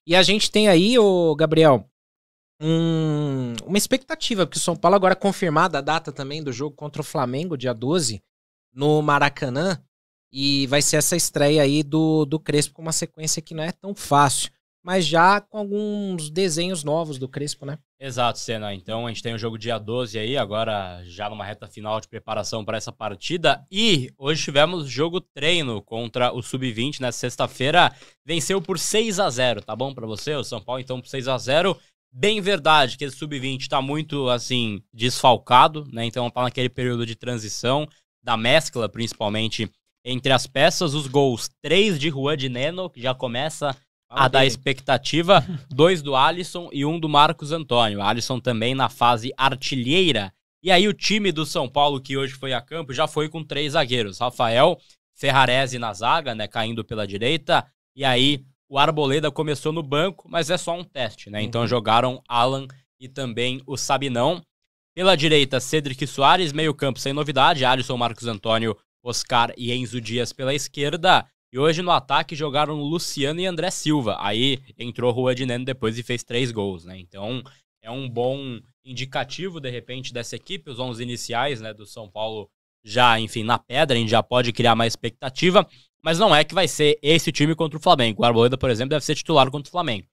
E a gente tem aí, ô Gabriel, uma expectativa, porque o São Paulo agora confirmada a data também do jogo contra o Flamengo, dia 12, no Maracanã, e vai ser essa estreia aí do Crespo com uma sequência que não é tão fácil, mas já com alguns desenhos novos do Crespo, né? Exato, Senna. Então a gente tem o jogo dia 12 aí, agora já numa reta final de preparação para essa partida. E hoje tivemos jogo treino contra o Sub-20 nessa sexta-feira. Venceu por 6-0, tá bom para você? O São Paulo então por 6-0. Bem verdade que esse Sub-20 tá muito, assim, desfalcado, né? Então tá naquele período de transição, da mescla principalmente entre as peças. Os gols, 3 de Juan de Neno, que já começa a dar expectativa, 2 do Alisson e 1 do Marcos Antônio. O Alisson também na fase artilheira. E aí o time do São Paulo, que hoje foi a campo, já foi com 3 zagueiros. Rafael, Ferrarese na zaga, né, caindo pela direita. E aí o Arboleda começou no banco, mas é só um teste, né? Então jogaram Alan e também o Sabinão. Pela direita, Cedric Soares, meio campo sem novidade. Alisson, Marcos Antônio, Oscar e Enzo Dias pela esquerda. E hoje no ataque jogaram Luciano e André Silva. Aí entrou Juan de Neno depois e fez 3 gols, né? Então é um bom indicativo, de repente, dessa equipe. Os 11 iniciais, né, do São Paulo já, enfim, na pedra. A gente já pode criar mais expectativa. Mas não é que vai ser esse time contra o Flamengo. O Arboleda, por exemplo, deve ser titular contra o Flamengo.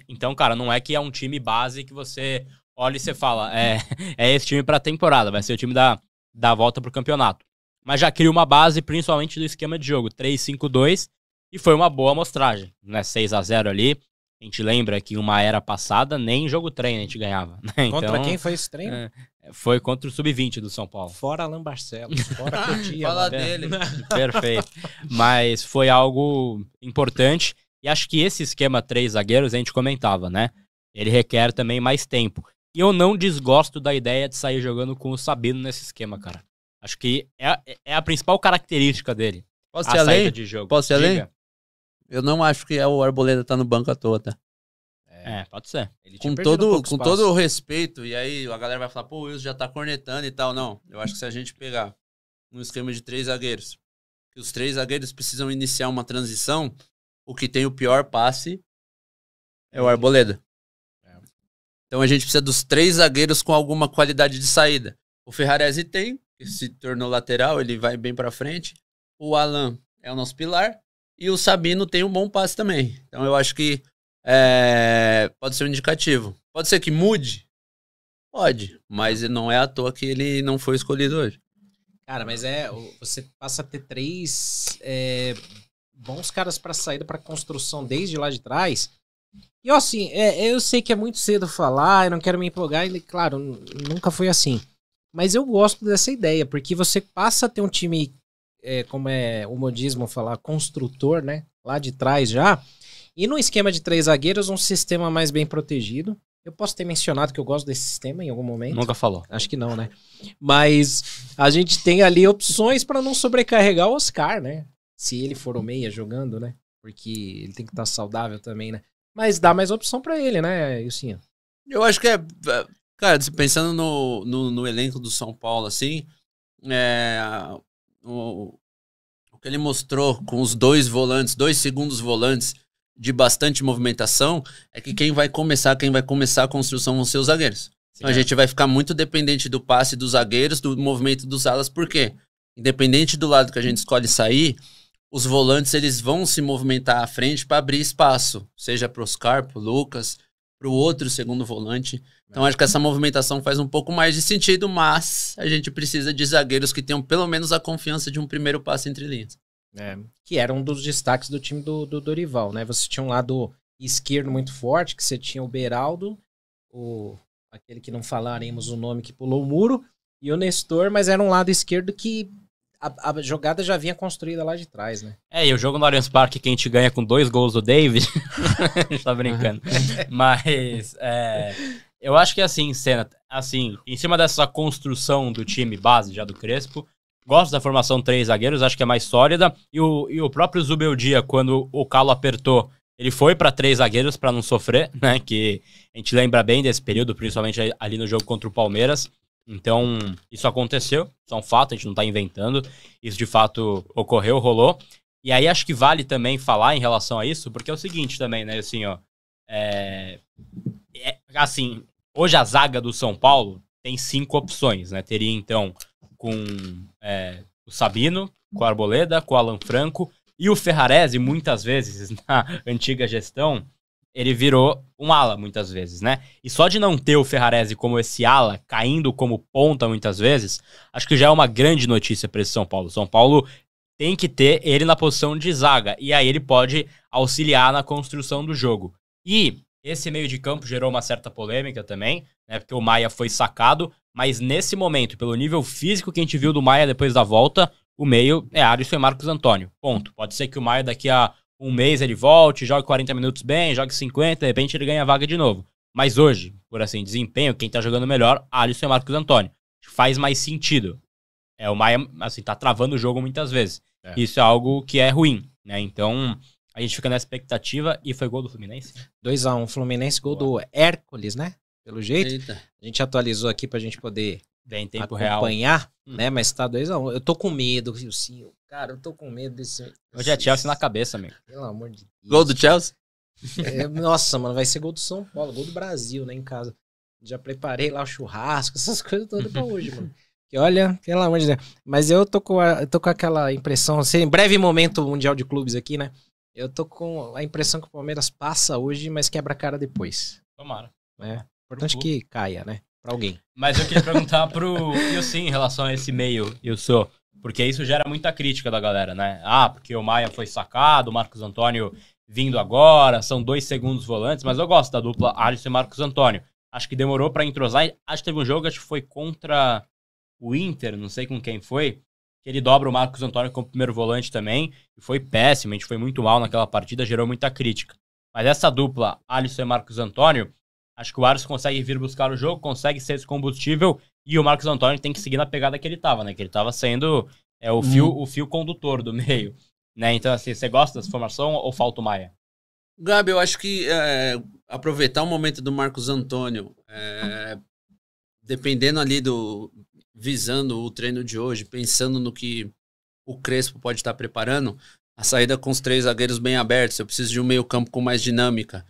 Então, cara, não é que é um time base que você olha e você fala, é esse time pra temporada. Vai ser o time da volta pro campeonato. Mas já cria uma base, principalmente do esquema de jogo, 3-5-2, e foi uma boa amostragem, né? 6-0 ali. A gente lembra que uma era passada, nem jogo treino a gente ganhava. Né? Contra então, quem foi esse treino? Foi contra o Sub-20 do São Paulo. Fora Alan Barcelos, fora Cotia. Fala dele. Perfeito. Mas foi algo importante, e acho que esse esquema 3 zagueiros a gente comentava, né? Ele requer também mais tempo. E eu não desgosto da ideia de sair jogando com o Sabino nesse esquema, cara. Acho que é a principal característica dele. Posso ir além? De jogo. Posso ir além? Eu não acho que o Arboleda tá no banco à toa, tá? Pode ser. Ele Com todo o respeito, e aí a galera vai falar, pô, o Wilson já tá cornetando e tal. Não, eu acho que se a gente pegar um esquema de 3 zagueiros, que os 3 zagueiros precisam iniciar uma transição, o que tem o pior passe é o Arboleda. Então a gente precisa dos 3 zagueiros com alguma qualidade de saída. O Ferrarese tem, que se tornou lateral, ele vai bem pra frente. O Alan é o nosso pilar. E o Sabino tem um bom passe também. Então eu acho que pode ser um indicativo. Pode ser que mude? Pode. Mas não é à toa que ele não foi escolhido hoje. Cara, mas você passa a ter 3 bons caras pra saída, pra construção desde lá de trás. E assim, eu sei que é muito cedo falar, eu não quero me empolgar. E, claro, nunca foi assim. Mas eu gosto dessa ideia, porque você passa a ter um time, como é o modismo falar, construtor, né? Lá de trás já. E no esquema de 3 zagueiros, um sistema mais bem protegido. Eu posso ter mencionado que eu gosto desse sistema em algum momento. Nunca falou. Acho que não, né? Mas a gente tem ali opções para não sobrecarregar o Oscar, né? Se ele for o meia jogando, né? Porque ele tem que estar saudável também, né? Mas dá mais opção para ele, né, Ilcinho? Eu acho que cara, pensando no elenco do São Paulo, assim, o que ele mostrou com os 2 volantes, 2 segundos volantes de bastante movimentação, é que quem vai começar a construção vão ser os zagueiros. Então a gente vai ficar muito dependente do passe dos zagueiros, do movimento dos alas, por quê? Independente do lado que a gente escolhe sair, os volantes eles vão se movimentar à frente para abrir espaço, seja para o Oscar, para o Lucas, para o outro segundo volante. Então acho que essa movimentação faz um pouco mais de sentido, mas a gente precisa de zagueiros que tenham pelo menos a confiança de um primeiro passe entre linhas. Que era um dos destaques do time do Dorival, né? Você tinha um lado esquerdo muito forte, que você tinha o Beraldo, aquele que não falaremos o nome, que pulou o muro, e o Nestor, mas era um lado esquerdo que a jogada já vinha construída lá de trás, né? E o jogo no Allianz Parque que a gente ganha com 2 gols do David, a gente tá brincando. Mas eu acho que assim, Senna, assim, em cima dessa construção do time base já do Crespo, gosto da formação 3 zagueiros, acho que é mais sólida. E o próprio Zubeldia, quando o calo apertou, ele foi pra 3 zagueiros pra não sofrer, né? Que a gente lembra bem desse período, principalmente ali no jogo contra o Palmeiras. Então, isso aconteceu, isso é um fato, a gente não tá inventando. Isso de fato ocorreu, rolou. E aí acho que vale também falar em relação a isso, porque é o seguinte também, né? Assim, ó. Assim, hoje a zaga do São Paulo tem 5 opções, né? Teria, então, com o Sabino, com o Arboleda, com o Alan Franco e o Ferrarese, muitas vezes, na antiga gestão, ele virou um ala, muitas vezes, né? E só de não ter o Ferrarese como esse ala, caindo como ponta, muitas vezes, acho que já é uma grande notícia para esse São Paulo. São Paulo tem que ter ele na posição de zaga, e aí ele pode auxiliar na construção do jogo. E esse meio de campo gerou uma certa polêmica também, né? Porque o Maia foi sacado, mas nesse momento, pelo nível físico que a gente viu do Maia depois da volta, o meio é Alisson e Marcos Antônio. Ponto. Pode ser que o Maia daqui a um mês ele volte, jogue 40 minutos bem, jogue 50, de repente ele ganha a vaga de novo. Mas hoje, por assim, desempenho, quem tá jogando melhor, Alisson e Marcos Antônio. Faz mais sentido. O Maia, assim, tá travando o jogo muitas vezes. Isso é algo que é ruim, né? Então, a gente fica na expectativa e foi gol do Fluminense. 2-1, Fluminense, gol do Hércules, né? Pelo jeito. Eita. A gente atualizou aqui pra gente poder Bem em tempo acompanhar, né? Mas tá 2-1. Eu tô com medo, sim. Cara, eu tô com medo desse... Hoje é Chelsea na cabeça, amigo. Pelo amor de Deus. Gol do Chelsea? Nossa, mano, vai ser gol do São Paulo, gol do Brasil, né, em casa. Já preparei lá o churrasco, essas coisas todas pra hoje, mano. Que olha, pelo amor de Deus. Mas eu tô com aquela impressão, assim, em breve momento mundial de clubes aqui, né? Eu tô com a impressão que o Palmeiras passa hoje, mas quebra a cara depois. Tomara. É importante que caia, né? Pra alguém. Mas eu queria perguntar pro Ilson em relação a esse meio, Ilson, porque isso gera muita crítica da galera, né? Porque o Maia foi sacado, o Marcos Antônio vindo agora, são 2 segundos volantes, mas eu gosto da dupla Alisson e Marcos Antônio. Acho que demorou pra entrosar. Acho que teve um jogo, acho que foi contra o Inter, não sei com quem foi, que ele dobra o Marcos Antônio como primeiro volante também, e foi péssimo, a gente foi muito mal naquela partida, gerou muita crítica. Mas essa dupla, Alisson e Marcos Antônio, acho que o Alisson consegue vir buscar o jogo, consegue ser esse combustível, e o Marcos Antônio tem que seguir na pegada que ele tava, né? Que ele tava sendo o fio condutor do meio, né? Então, assim, você gosta dessa formação ou falta o Maia? Gabi, eu acho que aproveitar o momento do Marcos Antônio, dependendo ali visando o treino de hoje, pensando no que o Crespo pode estar preparando, a saída com os 3 zagueiros bem abertos, eu preciso de um meio campo com mais dinâmica.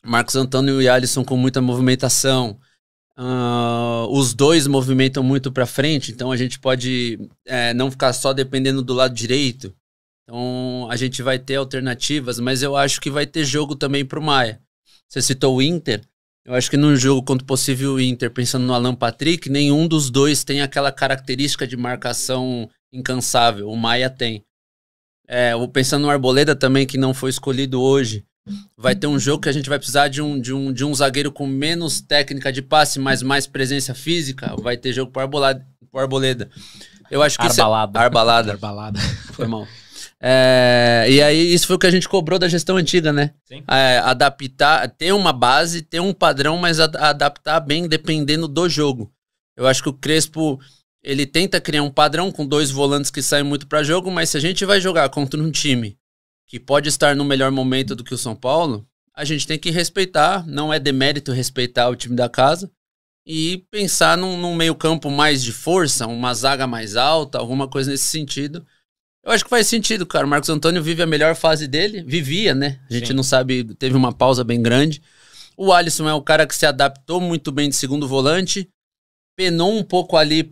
Marcos Antônio e Alisson com muita movimentação. Os 2 movimentam muito para frente, então a gente pode não ficar só dependendo do lado direito. Então a gente vai ter alternativas, mas eu acho que vai ter jogo também pro Maia. Você citou o Inter. Eu acho que num jogo contra o possível Inter, pensando no Alan Patrick, nenhum dos 2 tem aquela característica de marcação incansável. O Maia tem. Pensando no Arboleda também, que não foi escolhido hoje. Vai ter um jogo que a gente vai precisar de um zagueiro com menos técnica de passe, mas mais presença física. Vai ter jogo pro Arboleda. Eu acho que Arbalada. Foi mal. E aí, isso foi o que a gente cobrou da gestão antiga, né? Sim. Adaptar, ter uma base, ter um padrão, mas adaptar bem dependendo do jogo. Eu acho que o Crespo, ele tenta criar um padrão com 2 volantes que saem muito para jogo, mas se a gente vai jogar contra um time que pode estar no melhor momento do que o São Paulo, a gente tem que respeitar, não é demérito respeitar o time da casa, e pensar num meio campo mais de força, uma zaga mais alta, alguma coisa nesse sentido. Eu acho que faz sentido, cara. O Marcos Antônio vive a melhor fase dele. Vivia, né? A gente não sabe, teve uma pausa bem grande. O Alisson é o cara que se adaptou muito bem de segundo volante. Penou um pouco ali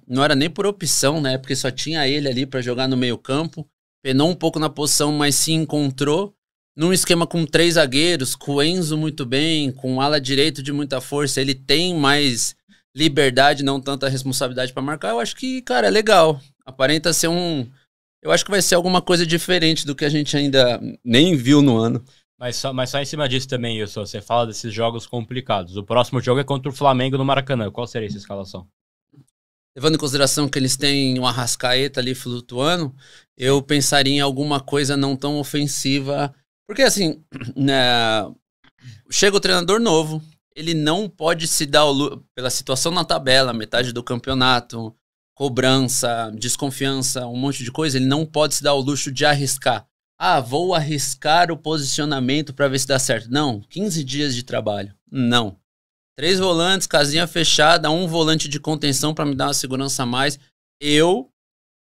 não era nem por opção, né? Porque só tinha ele ali pra jogar no meio campo. Penou um pouco na posição, mas se encontrou. Num esquema com 3 zagueiros, com o Enzo muito bem, com o ala direito de muita força. Ele tem mais liberdade, não tanta responsabilidade pra marcar. Eu acho que, cara, é legal. Aparenta ser eu acho que vai ser alguma coisa diferente do que a gente ainda nem viu no ano. Mas só em cima disso também, Wilson, você fala desses jogos complicados. O próximo jogo é contra o Flamengo no Maracanã. Qual seria essa escalação? Levando em consideração que eles têm um Arrascaeta ali flutuando, eu pensaria em alguma coisa não tão ofensiva. Porque assim, chega o treinador novo, ele não pode se dar pela situação na tabela, metade do campeonato, cobrança, desconfiança, um monte de coisa, ele não pode se dar o luxo de arriscar. Vou arriscar o posicionamento para ver se dá certo. Não, 15 dias de trabalho. Não. 3 volantes, casinha fechada, 1 volante de contenção para me dar uma segurança a mais. Eu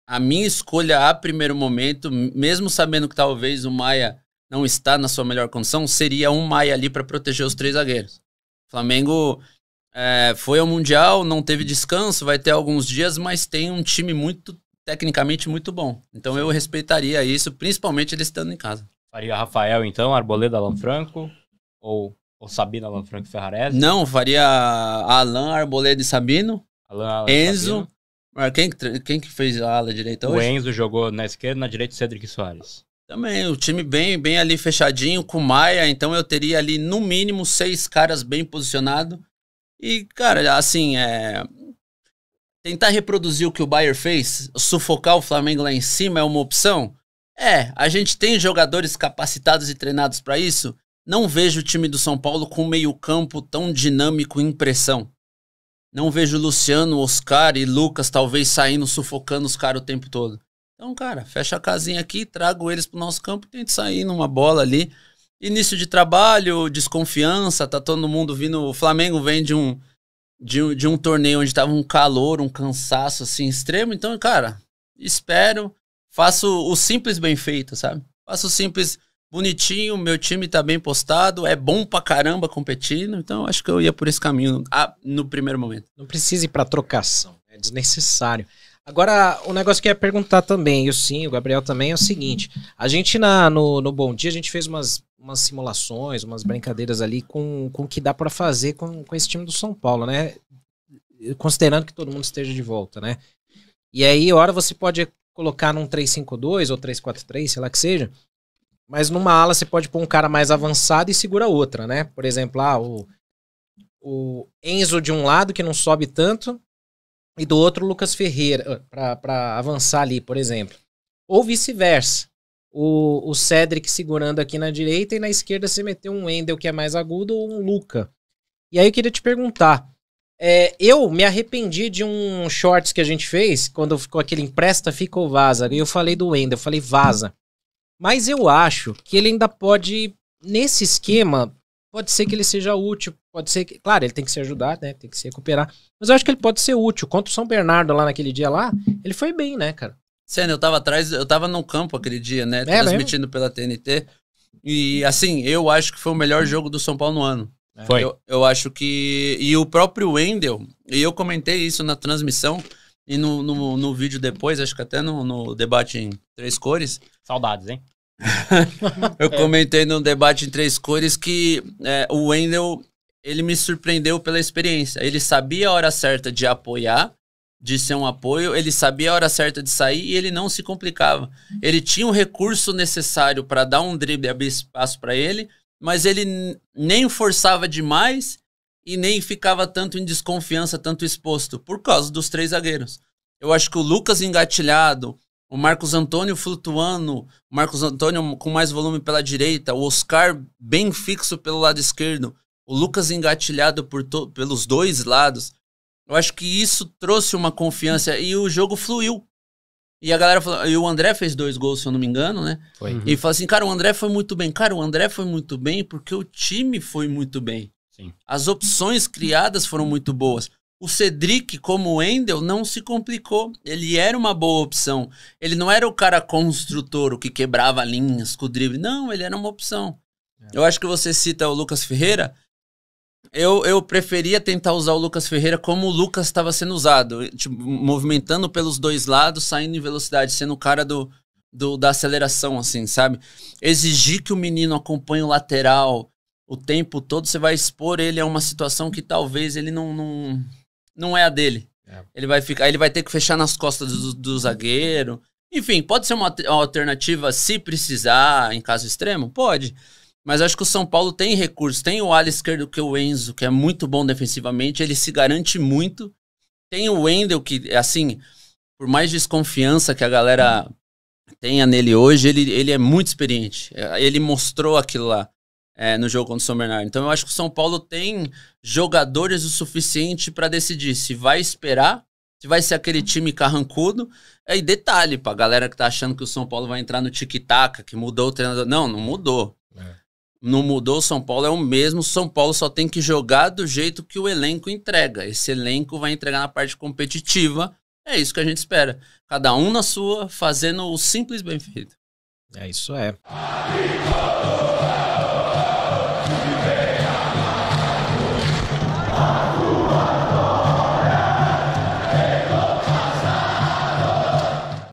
a minha escolha a primeiro momento, mesmo sabendo que talvez o Maia não está na sua melhor condição, seria um Maia ali para proteger os 3 zagueiros. O Flamengo foi ao Mundial, não teve descanso, vai ter alguns dias, mas tem um time tecnicamente muito bom. Então eu respeitaria isso, principalmente ele estando em casa. Faria Rafael, então, Arboleda, Alan Franco, ou Sabino, Alan Franco e Ferrarese? Não, faria Alan, Arboleda e Sabino. Alan, Enzo. Sabino. Quem que fez a ala direita O hoje? Enzo jogou na esquerda, na direita, Cedric Soares. Também, o time bem ali fechadinho, com o Maia, então eu teria ali no mínimo 6 caras bem posicionados. E, cara, assim, tentar reproduzir o que o Bayern fez, sufocar o Flamengo lá em cima é uma opção? A gente tem jogadores capacitados e treinados para isso. Não vejo o time do São Paulo com meio campo tão dinâmico em pressão. Não vejo Luciano, Oscar e Lucas talvez saindo, sufocando os caras o tempo todo. Então, cara, fecha a casinha aqui, trago eles pro nosso campo e tento sair numa bola ali. Início de trabalho, desconfiança, tá todo mundo vindo. O Flamengo vem de um torneio onde tava um calor, um cansaço assim extremo. Então, cara, espero, faço o simples bem feito, sabe? Faço o simples bonitinho, meu time tá bem postado, é bom pra caramba competindo. Então, acho que eu ia por esse caminho no primeiro momento. Não precisa ir pra trocação, é desnecessário. Agora, o negócio que eu ia perguntar também, e o Gabriel também, é o seguinte. A gente no Bom Dia, a gente fez umas simulações, umas brincadeiras ali com o que dá pra fazer com esse time do São Paulo, né? Considerando que todo mundo esteja de volta, né? E aí, hora você pode colocar num 3-5-2 ou 3-4-3, sei lá que seja, mas numa ala você pode pôr um cara mais avançado e segura outra, né? Por exemplo, o Enzo de um lado, que não sobe tanto, e do outro o Lucas Ferreira, pra avançar ali, por exemplo. Ou vice-versa. O Cedric segurando aqui na direita e na esquerda você meteu um Wendel que é mais agudo ou um Luca. E aí eu queria te perguntar, eu me arrependi de um shorts que a gente fez, quando ficou aquele empresta, fica ou vaza, e eu falei do Wendel, eu falei vaza. Mas eu acho que ele ainda pode, nesse esquema, pode ser que ele seja útil, pode ser que, claro, ele tem que se ajudar, né, tem que se recuperar, mas eu acho que ele pode ser útil. Contra o São Bernardo lá naquele dia lá, ele foi bem, né, cara? Sério, eu tava no campo aquele dia, né, transmitindo pela TNT, e assim, eu acho que foi o melhor jogo do São Paulo no ano. Foi. Eu acho que, e o próprio Wendel, e eu comentei isso na transmissão, e no vídeo depois, acho que até no debate em 3 cores. Saudades, hein? Eu comentei no debate em 3 cores que o Wendel, ele me surpreendeu pela experiência. Ele sabia a hora certa de apoiar, de ser um apoio, ele sabia a hora certa de sair e ele não se complicava. Ele tinha o recurso necessário para dar um drible e abrir espaço para ele, mas ele nem forçava demais e nem ficava tanto em desconfiança, tanto exposto, por causa dos 3 zagueiros. Eu acho que o Lucas engatilhado, o Marcos Antônio flutuando, o Marcos Antônio com mais volume pela direita, o Oscar bem fixo pelo lado esquerdo, o Lucas engatilhado pelos 2 lados. Eu acho que isso trouxe uma confiança e o jogo fluiu. E a galera falou, e o André fez 2 gols, se eu não me engano, né? Foi. E falou assim, cara, o André foi muito bem. Cara, o André foi muito bem porque o time foi muito bem. Sim. As opções criadas foram muito boas. O Cedric, como o Wendel, não se complicou. Ele era uma boa opção. Ele não era o cara construtor, o que quebrava linhas com o drible. Não, ele era uma opção. Eu acho que você cita o Lucas Ferreira. Eu preferia tentar usar o Lucas Ferreira como o Lucas estava sendo usado. Tipo, movimentando pelos 2 lados, saindo em velocidade, sendo o cara da aceleração, assim, sabe? Exigir que o menino acompanhe o lateral o tempo todo, você vai expor ele a uma situação que talvez ele não é a dele. Ele vai ter que fechar nas costas do zagueiro. Enfim, pode ser uma alternativa se precisar, em caso extremo? Pode. Mas acho que o São Paulo tem recursos. Tem o ala esquerdo, que é o Enzo, que é muito bom defensivamente. Ele se garante muito. Tem o Wendel, que, assim, por mais desconfiança que a galera tenha nele hoje, ele é muito experiente. Ele mostrou aquilo lá no jogo contra o São Bernardo. Então eu acho que o São Paulo tem jogadores o suficiente para decidir se vai esperar, se vai ser aquele time carrancudo. E detalhe, pra galera que tá achando que o São Paulo vai entrar no tic-tac, que mudou o treinador. Não mudou. Não mudou, o São Paulo é o mesmo. O São Paulo só tem que jogar do jeito que o elenco entrega. Esse elenco vai entregar na parte competitiva. É isso que a gente espera. Cada um na sua, fazendo o simples bem feito. É isso.